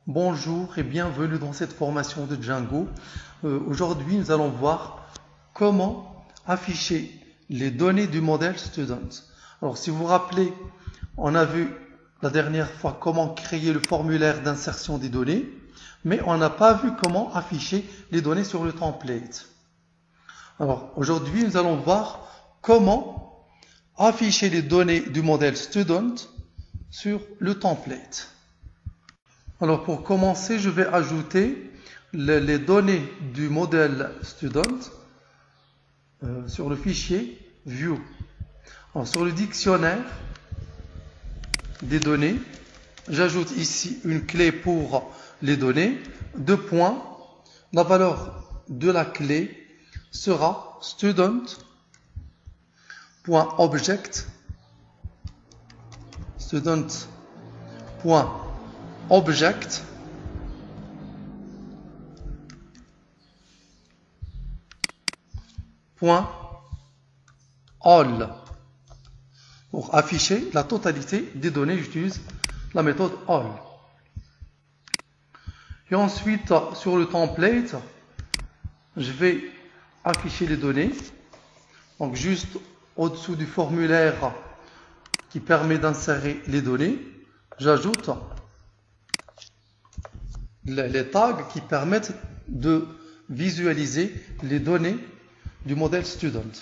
Bonjour et bienvenue dans cette formation de Django. Aujourd'hui, nous allons voir comment afficher les données du modèle Student. Alors, si vous vous rappelez, on a vu la dernière fois comment créer le formulaire d'insertion des données, mais on n'a pas vu comment afficher les données sur le template. Alors, aujourd'hui, nous allons voir comment afficher les données du modèle Student sur le template. Alors pour commencer, je vais ajouter les données du modèle Student sur le fichier View. Alors, sur le dictionnaire des données, j'ajoute ici une clé pour les données, 2 points. La valeur de la clé sera student.object all. Pour afficher la totalité des données, j'utilise la méthode all. Et ensuite, sur le template, je vais afficher les données. Donc, juste au-dessous du formulaire qui permet d'insérer les données, j'ajoute les tags qui permettent de visualiser les données du modèle Student.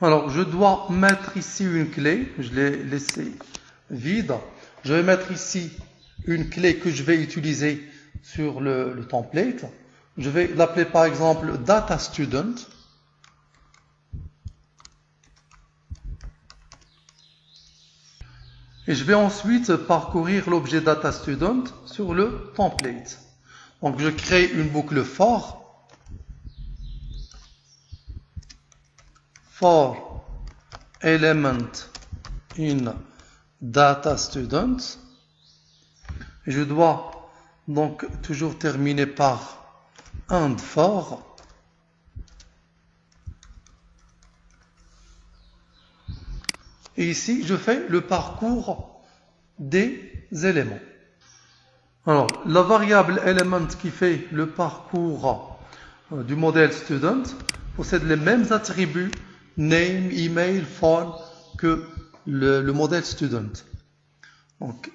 Alors, je dois mettre ici une clé, je l'ai laissé vide. Je vais mettre ici une clé que je vais utiliser sur le template. Je vais l'appeler par exemple Data Student. Et je vais ensuite parcourir l'objet Data Student sur le template. Donc je crée une boucle for element in Data Student. Et je dois donc toujours terminer par and for. Et ici, je fais le parcours des éléments. Alors, la variable element qui fait le parcours du modèle Student possède les mêmes attributs name, email, phone que le modèle Student. Donc,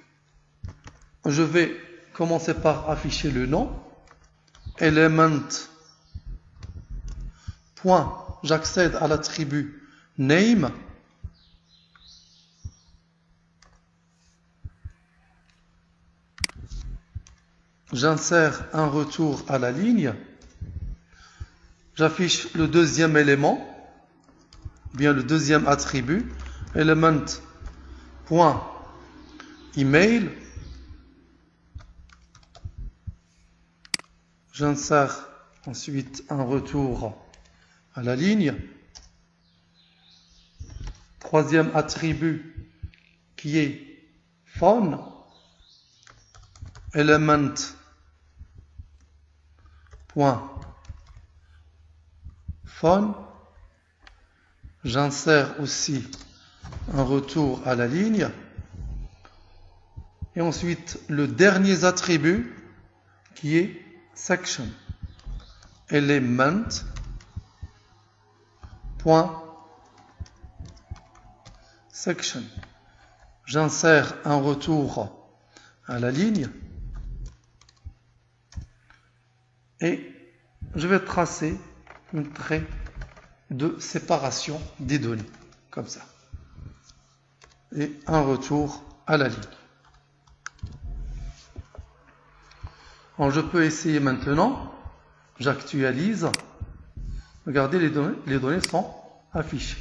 je vais commencer par afficher le nom. Element. J'accède à l'attribut name. J'insère un retour à la ligne. J'affiche le deuxième élément, bien le deuxième attribut, element.email. J'insère ensuite un retour à la ligne. Troisième attribut qui est phone, element.phone. J'insère aussi un retour à la ligne. Et ensuite, le dernier attribut qui est section. Element.section. J'insère un retour à la ligne. Et je vais tracer un trait de séparation des données, comme ça. Et un retour à la ligne. Alors, je peux essayer maintenant. J'actualise. Regardez, les données sont affichées.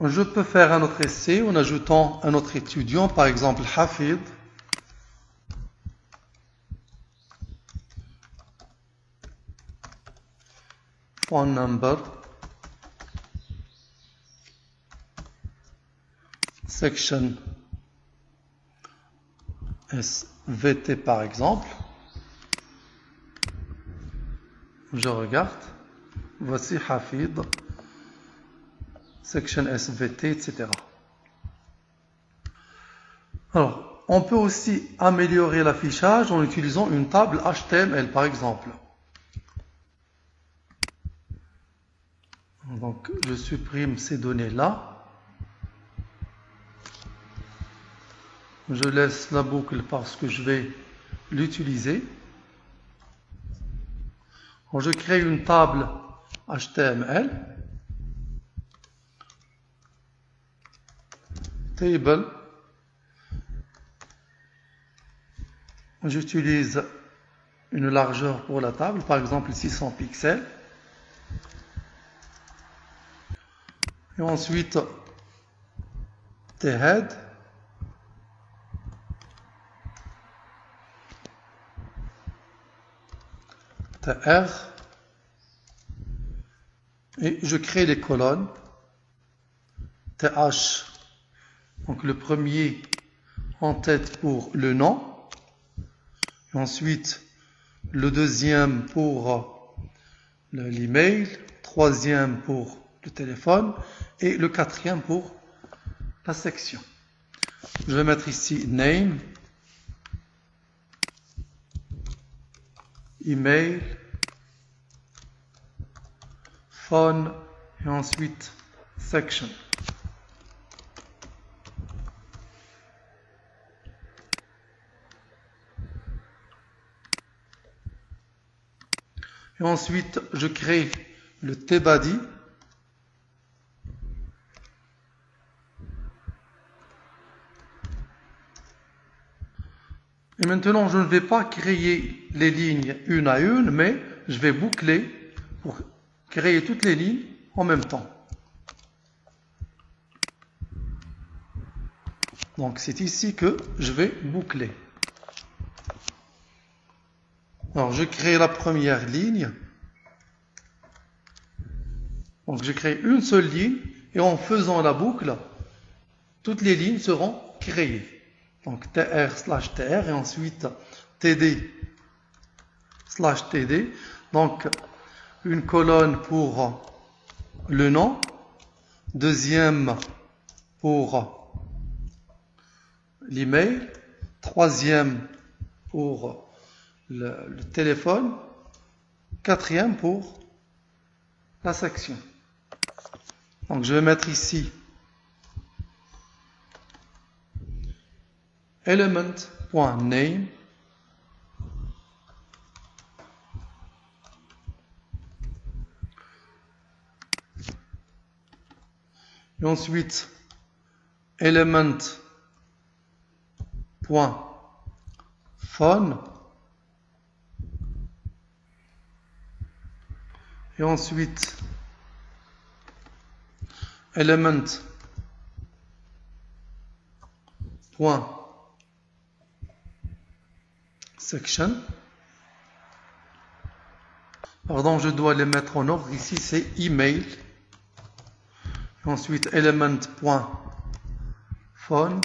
Je peux faire un autre essai en ajoutant un autre étudiant, par exemple Hafid. Phone number, section SVT par exemple. Je regarde. Voici Hafid, section SVT, etc. Alors, on peut aussi améliorer l'affichage en utilisant une table HTML par exemple. Donc je supprime ces données-là. Je laisse la boucle parce que je vais l'utiliser. Je crée une table HTML. Table. J'utilise une largeur pour la table, par exemple 600 pixels. Et ensuite, head. R. Et je crée les colonnes. TH. Donc le premier en tête pour le nom. Et ensuite, le deuxième pour l'email. Troisième pour le téléphone. Et le quatrième pour la section. Je vais mettre ici name. Email. Phone. Et ensuite, section. Et ensuite, je crée le tbody. Et maintenant, je ne vais pas créer les lignes une à une, mais je vais boucler pour créer toutes les lignes en même temps. Donc, c'est ici que je vais boucler. Alors, je crée la première ligne. Donc, je crée une seule ligne et en faisant la boucle, toutes les lignes seront créées. Donc, tr/tr et ensuite td/td. Donc, une colonne pour le nom, deuxième pour l'email, troisième pour le téléphone, quatrième pour la section. Donc je vais mettre ici element.name et ensuite element.phone et ensuite element.section. Pardon, je dois les mettre en ordre. Ici, c'est email. Et ensuite, element.phone.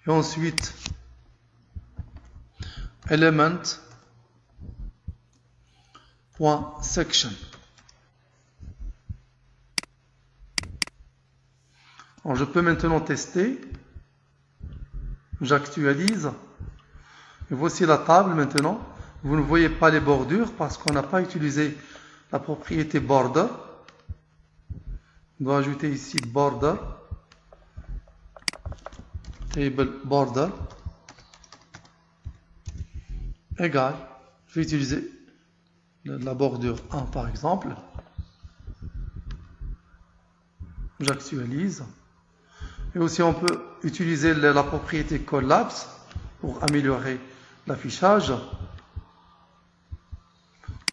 Et ensuite, element.section. Alors, je peux maintenant tester. J'actualise. Et voici la table maintenant. Vous ne voyez pas les bordures parce qu'on n'a pas utilisé la propriété border. On doit ajouter ici border. Table border. Égal. Je vais utiliser la bordure 1 par exemple. J'actualise. Et aussi on peut utiliser la propriété collapse pour améliorer l'affichage.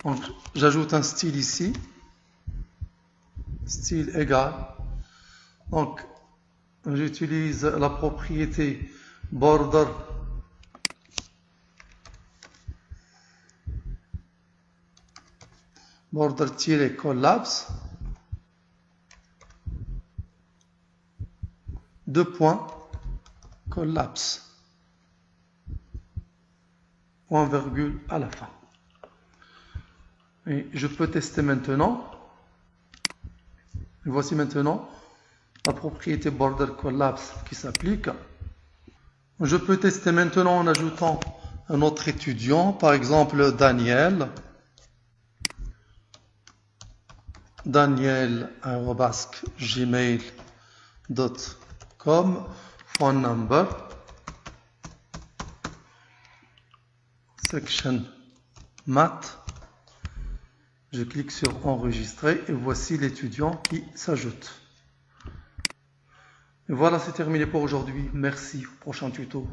Donc j'ajoute un style ici. Style égal. Donc j'utilise la propriété border border-collapse. Deux points, collapse. Point virgule à la fin. Et je peux tester maintenant. Et voici maintenant la propriété border collapse qui s'applique. Je peux tester maintenant en ajoutant un autre étudiant, par exemple Daniel. Daniel@gmail.com. Phone number. Section math. Je clique sur enregistrer et voici l'étudiant qui s'ajoute. Et voilà, c'est terminé pour aujourd'hui. Merci. Au prochain tuto.